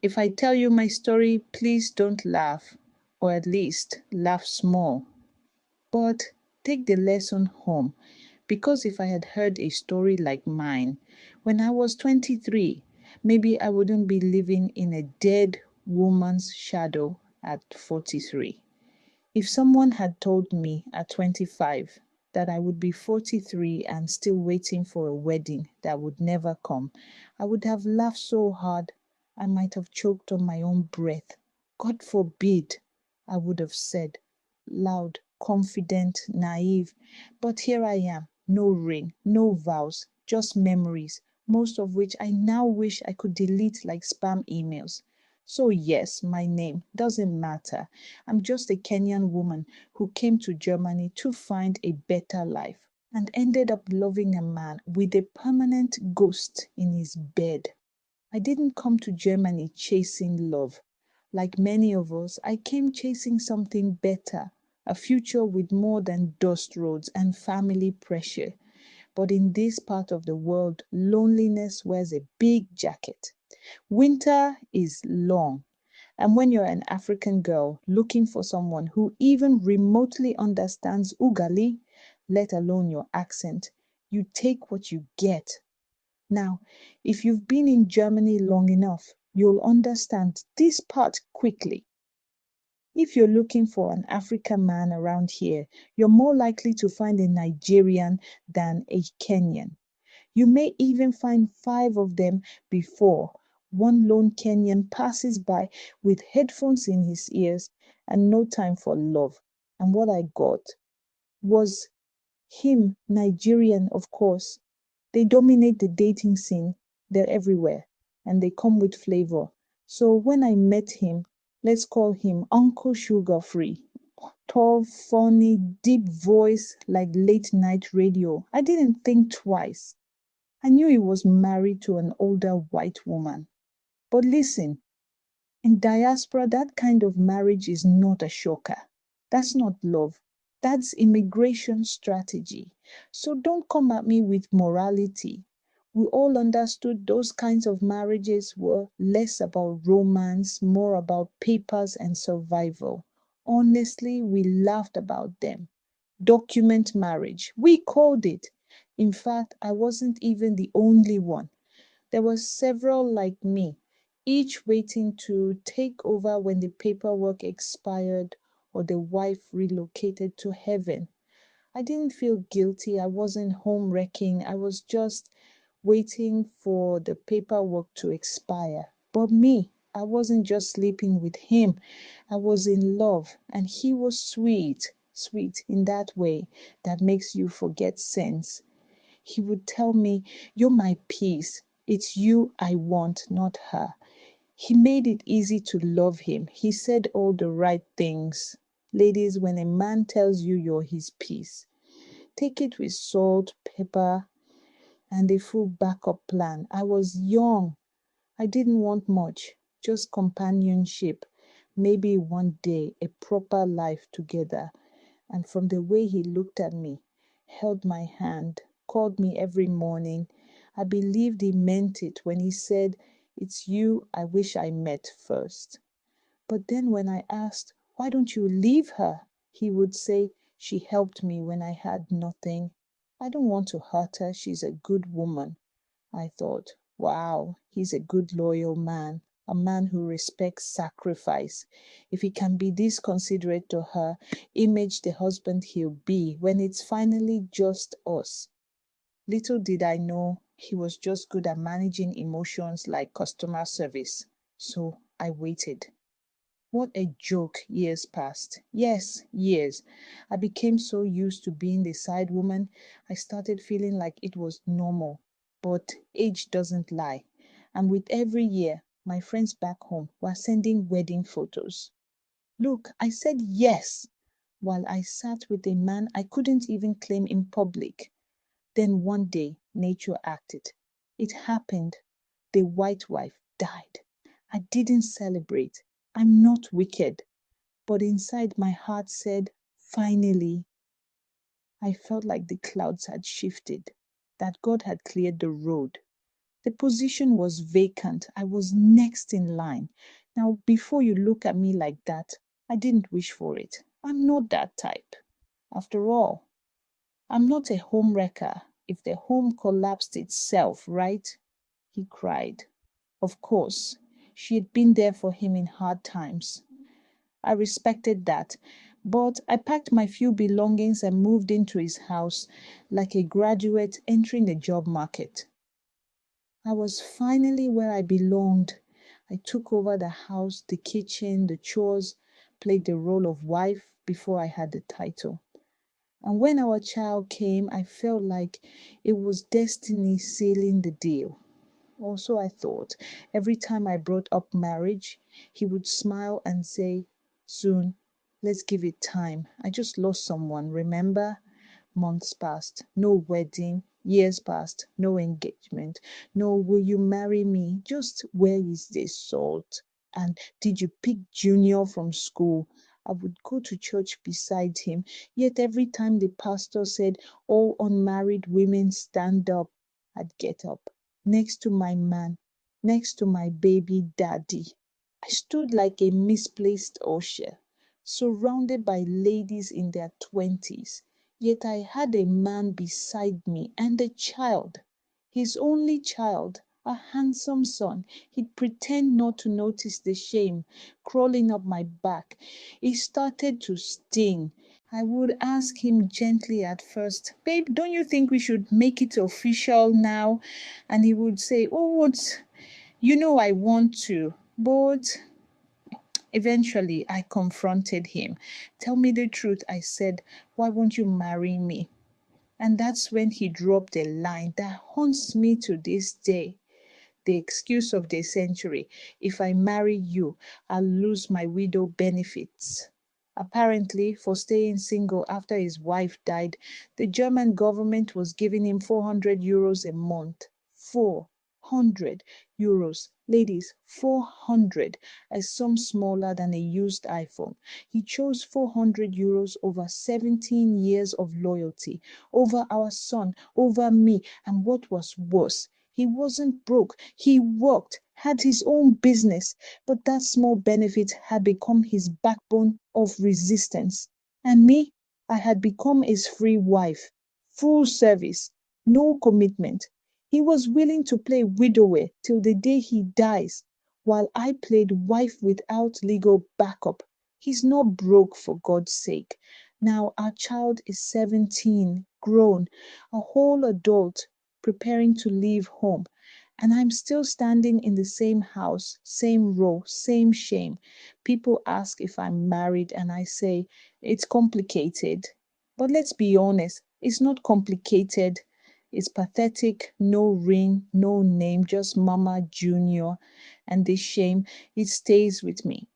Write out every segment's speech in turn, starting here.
If I tell you my story, please don't laugh, or at least laugh small. But take the lesson home, because if I had heard a story like mine when I was 23, maybe I wouldn't be living in a dead woman's shadow at 43. If someone had told me at 25 that I would be 43 and still waiting for a wedding that would never come, I would have laughed so hard I might have choked on my own breath. God forbid, I would have said, loud, confident, naive. But here I am, no ring, no vows, just memories, most of which I now wish I could delete like spam emails. So, yes, my name doesn't matter. I'm just a Kenyan woman who came to Germany to find a better life and ended up loving a man with a permanent ghost in his bed. I didn't come to Germany chasing love. Like many of us, I came chasing something better, a future with more than dust roads and family pressure. But in this part of the world, loneliness wears a big jacket. Winter is long. And when you're an African girl looking for someone who even remotely understands Ugali, let alone your accent, you take what you get. Now, if you've been in Germany long enough, you'll understand this part quickly. If you're looking for an African man around here, you're more likely to find a Nigerian than a Kenyan. You may even find five of them before one lone Kenyan passes by with headphones in his ears and no time for love. And what I got was him, Nigerian, of course. They dominate the dating scene. They're everywhere and they come with flavor. So when I met him, let's call him Uncle Sugar Free. Tall, funny, deep voice like late night radio. I didn't think twice. I knew he was married to an older white woman. But listen, in diaspora, that kind of marriage is not a shocker. That's not love. That's immigration strategy. So don't come at me with morality. We all understood those kinds of marriages were less about romance, more about papers and survival. Honestly, we laughed about them. Document marriage. We called it. In fact, I wasn't even the only one. There were several like me, each waiting to take over when the paperwork expired or the wife relocated to heaven. I didn't feel guilty. I wasn't home wrecking. I was just waiting for the paperwork to expire. But me, I wasn't just sleeping with him. I was in love, and he was sweet, sweet in that way that makes you forget sense. He would tell me, "You're my peace. It's you I want, not her." He made it easy to love him. He said all the right things. Ladies, when a man tells you you're his peace, take it with salt, pepper, and a full backup plan. I was young. I didn't want much, just companionship. Maybe one day a proper life together. And from the way he looked at me, held my hand, called me every morning, I believed he meant it when he said, "It's you I wish I met first." But then when I asked, "Why don't you leave her?" he would say, "She helped me when I had nothing. I don't want to hurt her. She's a good woman." I thought, wow, he's a good, loyal man, a man who respects sacrifice. If he can be this considerate to her, image the husband he'll be when it's finally just us. Little did I know he was just good at managing emotions like customer service. So I waited. What a joke years passed. Yes, years. I became so used to being the side woman, I started feeling like it was normal. But age doesn't lie. And with every year, my friends back home were sending wedding photos. Look, I said yes, while I sat with a man I couldn't even claim in public. Then one day, nature acted. It happened. The white wife died. I didn't celebrate. I'm not wicked. But inside my heart said, finally. I felt like the clouds had shifted, that God had cleared the road. The position was vacant. I was next in line. Now, before you look at me like that, I didn't wish for it. I'm not that type. After all, I'm not a home wrecker if the home collapsed itself, right? He cried. Of course, she had been there for him in hard times. I respected that, but I packed my few belongings and moved into his house like a graduate entering the job market. I was finally where I belonged. I took over the house, the kitchen, the chores, played the role of wife before I had the title. And when our child came, I felt like it was destiny sealing the deal. Also, I thought every time I brought up marriage, he would smile and say, soon, let's give it time. I just lost someone, remember? Months passed, no wedding. Years passed, no engagement. No, will you marry me? Just where is this salt? And did you pick Junior from school? I would go to church beside him. Yet every time the pastor said, all unmarried women stand up, I'd get up next to my man, next to my baby daddy. I stood like a misplaced usher, surrounded by ladies in their 20s. Yet I had a man beside me and a child, his only child, a handsome son. He'd pretend not to notice the shame crawling up my back. It started to sting. I would ask him gently at first, babe, don't you think we should make it official now? And he would say, oh, what? You know I want to, but eventually I confronted him. Tell me the truth, I said. Why won't you marry me? And that's when he dropped a line that haunts me to this day. The excuse of the century. If I marry you, I'll lose my widow benefits. Apparently, for staying single after his wife died, the German government was giving him 400 euros a month. 400 euros. Ladies, 400, a sum smaller than a used iPhone. He chose 400 euros over 17 years of loyalty, over our son, over me, and what was worse, he wasn't broke. He worked, had his own business, but that small benefit had become his backbone of resistance. And me, I had become his free wife, full service, no commitment. He was willing to play widower till the day he dies, while I played wife without legal backup. He's not broke, for God's sake. Now our child is 17, grown, a whole adult, preparing to leave home. And I'm still standing in the same house, same row, same shame. People ask if I'm married, and I say, it's complicated. But let's be honest, it's not complicated. It's pathetic, no ring, no name, just Mama Junior. And this shame, it stays with me.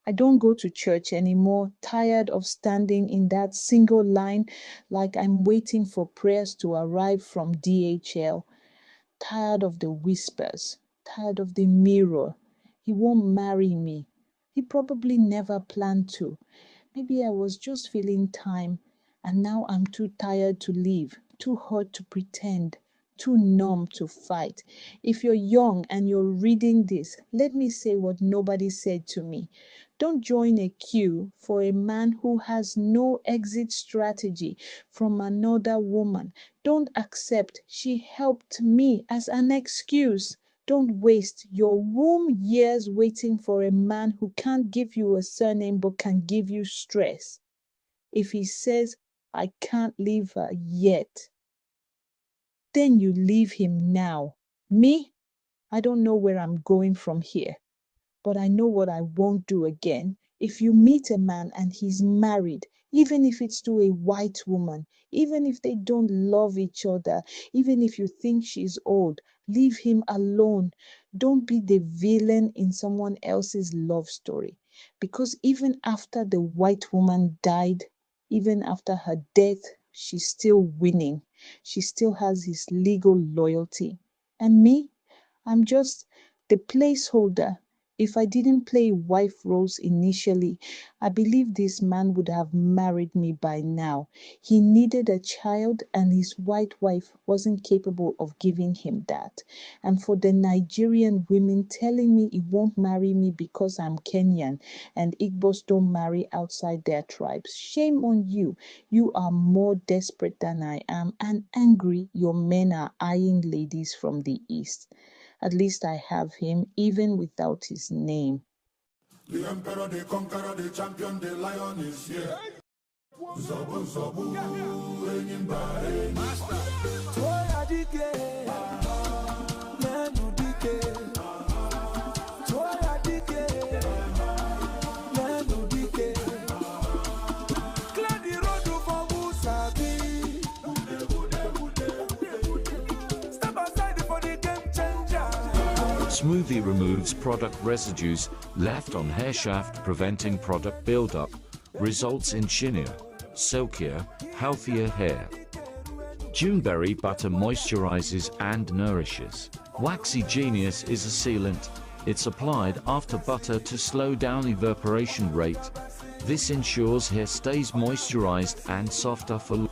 I don't go to church anymore, tired of standing in that single line like I'm waiting for prayers to arrive from DHL. Tired of the whispers, tired of the mirror. He won't marry me. He probably never planned to. Maybe I was just feeling time, and now I'm too tired to leave, too hurt to pretend, too numb to fight. If you're young and you're reading this, let me say what nobody said to me. Don't join a queue for a man who has no exit strategy from another woman. Don't accept she helped me as an excuse. Don't waste your womb years waiting for a man who can't give you a surname but can give you stress. If he says, I can't leave her yet, then you leave him now. Me, I don't know where I'm going from here, but I know what I won't do again. If you meet a man and he's married, even if it's to a white woman, even if they don't love each other, even if you think she's old, leave him alone. Don't be the villain in someone else's love story. Because even after the white woman died, even after her death, she's still winning. She still has his legal loyalty. And me, I'm just the placeholder, If I didn't play wife roles initially, I believe this man would have married me by now. He needed a child, and his white wife wasn't capable of giving him that. And for the Nigerian women telling me he won't marry me because I'm Kenyan and Igbos don't marry outside their tribes, shame on you. You are more desperate than I am, and angry your men are eyeing ladies from the east. At least I have him, even without his name. The emperor, the conqueror, the champion, the lion is here. Zobu, zobu, enyimba, master. Toya dike, nenu dike. Toya dike, nenu dike. Clear the road for Musabi. Step aside for the game changer. Smoothie removes product residues left on hair shaft, preventing product buildup, results in shinier, silkier, healthier hair. Juneberry butter moisturizes and nourishes. Waxy Genius is a sealant. It's applied after butter to slow down evaporation rate. This ensures hair stays moisturized and softer for